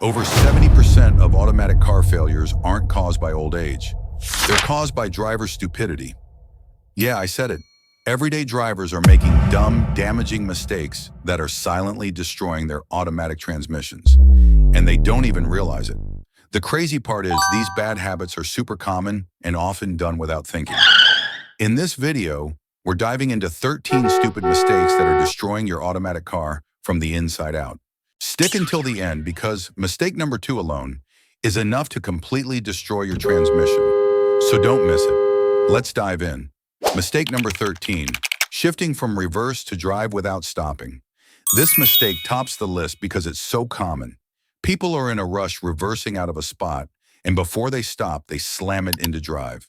Over 70% of automatic car failures aren't caused by old age. They're caused by driver stupidity. Yeah, I said it. Everyday drivers are making dumb, damaging mistakes that are silently destroying their automatic transmissions, and they don't even realize it. The crazy part is these bad habits are super common and often done without thinking. In this video, we're diving into 13 stupid mistakes that are destroying your automatic car from the inside out. Stick until the end because mistake number 2 alone is enough to completely destroy your transmission. So don't miss it. Let's dive in. Mistake number 13, shifting from reverse to drive without stopping. This mistake tops the list because it's so common. People are in a rush reversing out of a spot, and before they stop, they slam it into drive.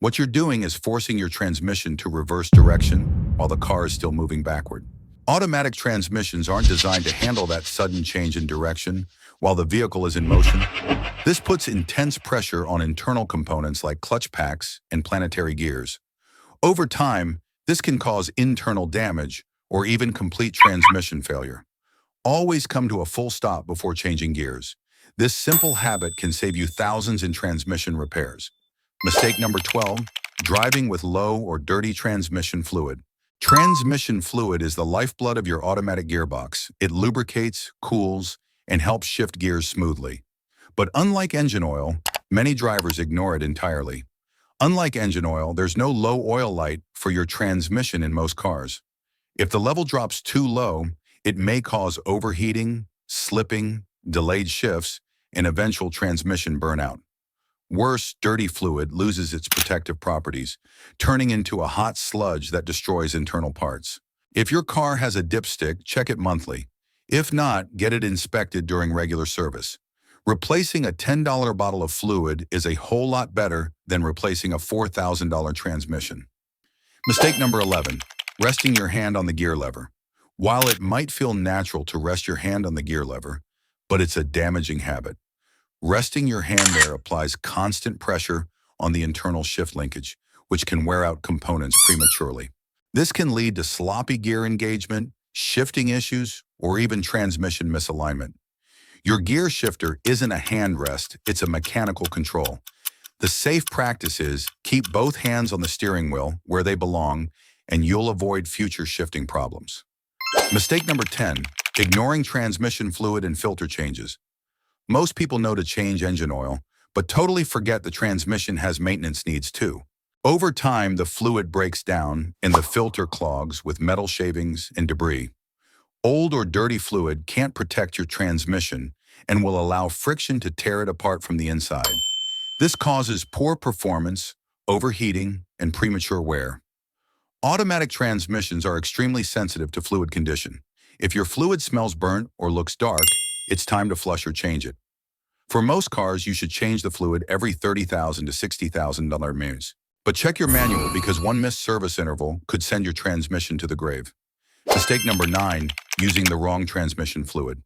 What you're doing is forcing your transmission to reverse direction while the car is still moving backward. Automatic transmissions aren't designed to handle that sudden change in direction while the vehicle is in motion. This puts intense pressure on internal components like clutch packs and planetary gears. Over time, this can cause internal damage or even complete transmission failure. Always come to a full stop before changing gears. This simple habit can save you thousands in transmission repairs. Mistake number 12, driving with low or dirty transmission fluid. Transmission fluid is the lifeblood of your automatic gearbox. It lubricates, cools, and helps shift gears smoothly. But unlike engine oil, many drivers ignore it entirely. Unlike engine oil, there's no low oil light for your transmission in most cars. If the level drops too low, it may cause overheating, slipping, delayed shifts, and eventual transmission burnout. Worse, dirty fluid loses its protective properties, turning into a hot sludge that destroys internal parts. If your car has a dipstick, check it monthly. If not, get it inspected during regular service. Replacing a $10 bottle of fluid is a whole lot better than replacing a $4,000 transmission. Mistake number 11, resting your hand on the gear lever. While it might feel natural to rest your hand on the gear lever, but it's a damaging habit. Resting your hand there applies constant pressure on the internal shift linkage, which can wear out components prematurely. This can lead to sloppy gear engagement, shifting issues, or even transmission misalignment. Your gear shifter isn't a hand rest, it's a mechanical control. The safe practice is keep both hands on the steering wheel where they belong, and you'll avoid future shifting problems. Mistake number 10, ignoring transmission fluid and filter changes. Most people know to change engine oil, but totally forget the transmission has maintenance needs too. Over time, the fluid breaks down and the filter clogs with metal shavings and debris. Old or dirty fluid can't protect your transmission and will allow friction to tear it apart from the inside. This causes poor performance, overheating, and premature wear. Automatic transmissions are extremely sensitive to fluid condition. If your fluid smells burnt or looks dark, it's time to flush or change it. For most cars, you should change the fluid every $30,000 to $60,000 miles. But check your manual because one missed service interval could send your transmission to the grave. Mistake number 9, using the wrong transmission fluid.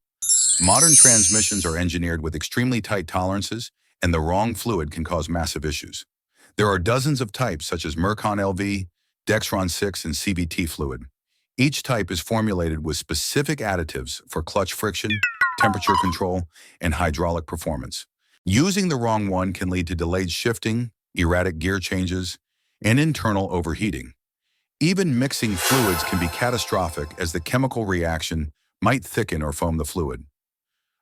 Modern transmissions are engineered with extremely tight tolerances, and the wrong fluid can cause massive issues. There are dozens of types such as Mercon LV, Dexron 6, and CVT fluid. Each type is formulated with specific additives for clutch friction, temperature control, and hydraulic performance. Using the wrong one can lead to delayed shifting, erratic gear changes, and internal overheating. Even mixing fluids can be catastrophic as the chemical reaction might thicken or foam the fluid.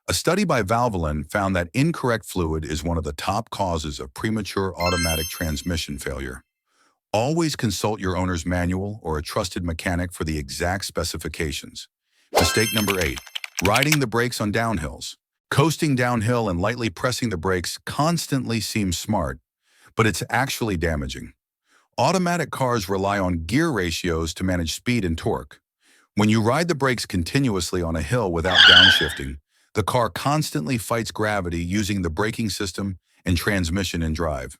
A study by Valvoline found that incorrect fluid is one of the top causes of premature automatic transmission failure. Always consult your owner's manual or a trusted mechanic for the exact specifications. Mistake number 8, riding the brakes on downhills. Coasting downhill and lightly pressing the brakes constantly seems smart, but it's actually damaging. Automatic cars rely on gear ratios to manage speed and torque. When you ride the brakes continuously on a hill without downshifting, the car constantly fights gravity using the braking system and transmission in drive.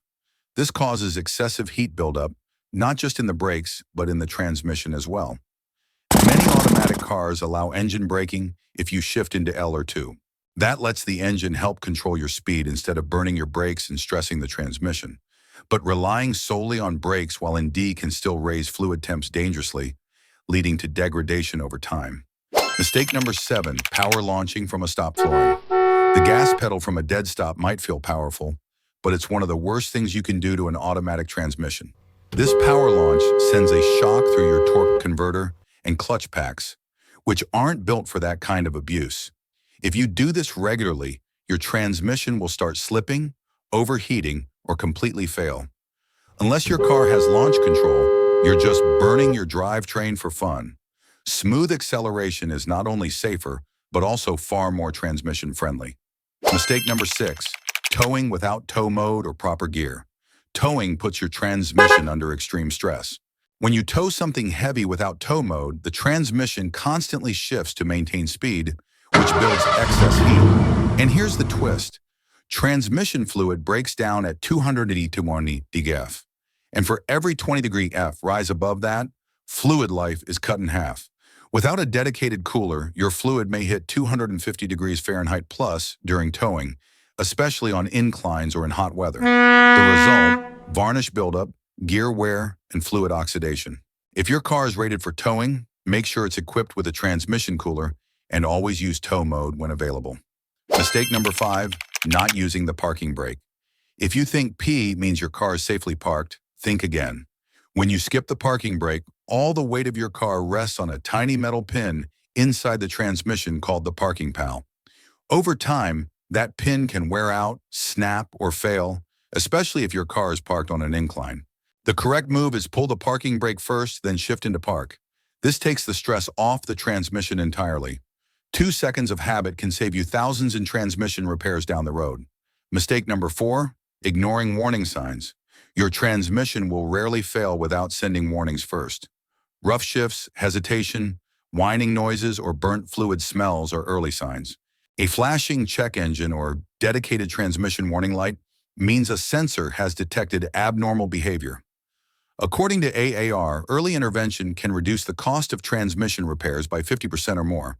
This causes excessive heat buildup, not just in the brakes, but in the transmission as well. Many automatic cars allow engine braking if you shift into L or 2. That lets the engine help control your speed instead of burning your brakes and stressing the transmission. But relying solely on brakes while in D can still raise fluid temps dangerously, leading to degradation over time. Mistake number 7, power launching from a stop flooring. The gas pedal from a dead stop might feel powerful, but it's one of the worst things you can do to an automatic transmission. This power launch sends a shock through your torque converter and clutch packs, which aren't built for that kind of abuse. If you do this regularly, your transmission will start slipping, overheating, or completely fail. Unless your car has launch control, you're just burning your drivetrain for fun. Smooth acceleration is not only safer, but also far more transmission friendly. Mistake number 6, towing without tow mode or proper gear. Towing puts your transmission under extreme stress. When you tow something heavy without tow mode, the transmission constantly shifts to maintain speed, which builds excess heat. And here's the twist. Transmission fluid breaks down at 280 to 180 degF. And for every 20 degree F rise above that, fluid life is cut in half. Without a dedicated cooler, your fluid may hit 250 degrees Fahrenheit plus during towing, especially on inclines or in hot weather. The result, varnish buildup, gear wear, and fluid oxidation. If your car is rated for towing, make sure it's equipped with a transmission cooler and always use tow mode when available. Mistake number 5, not using the parking brake. If you think P means your car is safely parked, think again. When you skip the parking brake, all the weight of your car rests on a tiny metal pin inside the transmission called the parking pal. Over time, that pin can wear out, snap, or fail, especially if your car is parked on an incline. The correct move is pull the parking brake first, then shift into park. This takes the stress off the transmission entirely. 2 seconds of habit can save you thousands in transmission repairs down the road. Mistake number 4, ignoring warning signs. Your transmission will rarely fail without sending warnings first. Rough shifts, hesitation, whining noises, or burnt fluid smells are early signs. A flashing check engine or dedicated transmission warning light means a sensor has detected abnormal behavior. According to AAR, early intervention can reduce the cost of transmission repairs by 50% or more.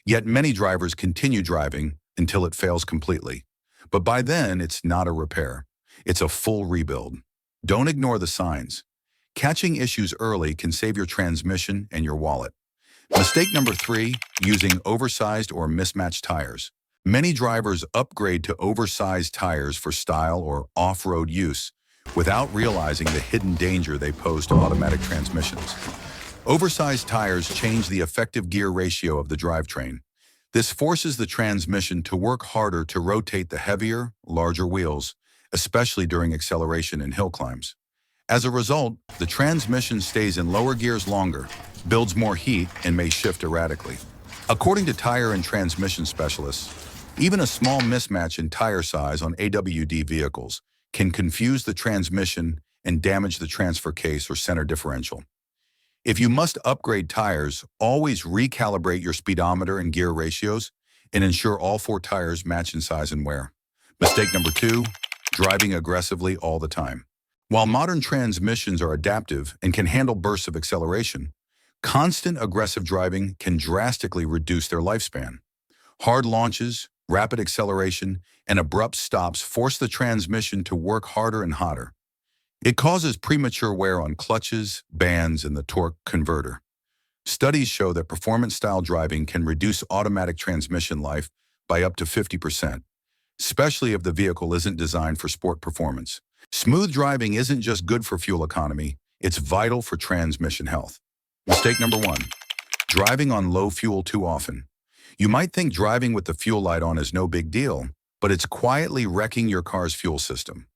Yet many drivers continue driving until it fails completely. But by then, it's not a repair. It's a full rebuild. Don't ignore the signs. Catching issues early can save your transmission and your wallet. Mistake number 3, using oversized or mismatched tires. Many drivers upgrade to oversized tires for style or off-road use without realizing the hidden danger they pose to automatic transmissions. Oversized tires change the effective gear ratio of the drivetrain. This forces the transmission to work harder to rotate the heavier, larger wheels, especially during acceleration and hill climbs. As a result, the transmission stays in lower gears longer, builds more heat, and may shift erratically. According to tire and transmission specialists, even a small mismatch in tire size on AWD vehicles can confuse the transmission and damage the transfer case or center differential. If you must upgrade tires, always recalibrate your speedometer and gear ratios and ensure all 4 tires match in size and wear. Mistake number 2, driving aggressively all the time. While modern transmissions are adaptive and can handle bursts of acceleration, constant aggressive driving can drastically reduce their lifespan. Hard launches, rapid acceleration, and abrupt stops force the transmission to work harder and hotter. It causes premature wear on clutches, bands, and the torque converter. Studies show that performance-style driving can reduce automatic transmission life by up to 50%, especially if the vehicle isn't designed for sport performance. Smooth driving isn't just good for fuel economy, it's vital for transmission health. Mistake number 1, driving on low fuel too often. You might think driving with the fuel light on is no big deal, but it's quietly wrecking your car's fuel system.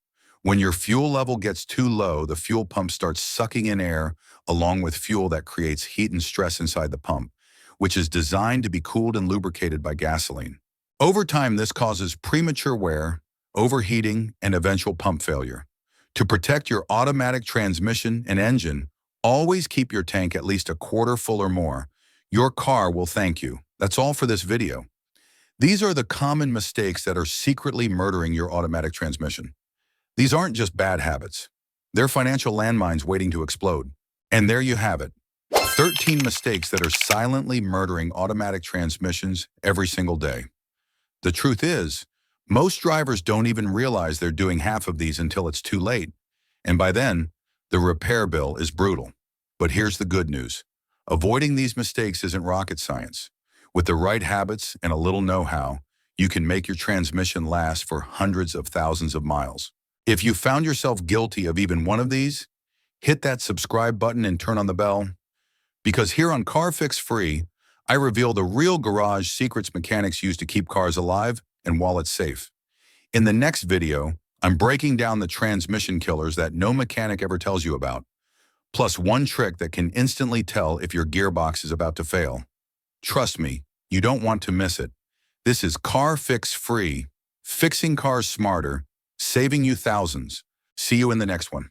When your fuel level gets too low, the fuel pump starts sucking in air along with fuel that creates heat and stress inside the pump, which is designed to be cooled and lubricated by gasoline. Over time, this causes premature wear, overheating, and eventual pump failure. To protect your automatic transmission and engine, always keep your tank at least a quarter full or more. Your car will thank you. That's all for this video. These are the common mistakes that are secretly murdering your automatic transmission. These aren't just bad habits. They're financial landmines waiting to explode. And there you have it. 13 mistakes that are silently murdering automatic transmissions every single day. The truth is, most drivers don't even realize they're doing half of these until it's too late. And by then, the repair bill is brutal. But here's the good news. Avoiding these mistakes isn't rocket science. With the right habits and a little know-how, you can make your transmission last for hundreds of thousands of miles. If you found yourself guilty of even one of these, hit that subscribe button and turn on the bell, because here on Car Fix Free, I reveal the real garage secrets mechanics use to keep cars alive and wallets safe. In the next video, I'm breaking down the transmission killers that no mechanic ever tells you about, plus one trick that can instantly tell if your gearbox is about to fail. Trust me, you don't want to miss it. This is Car Fix Free, fixing cars smarter, saving you thousands. See you in the next one.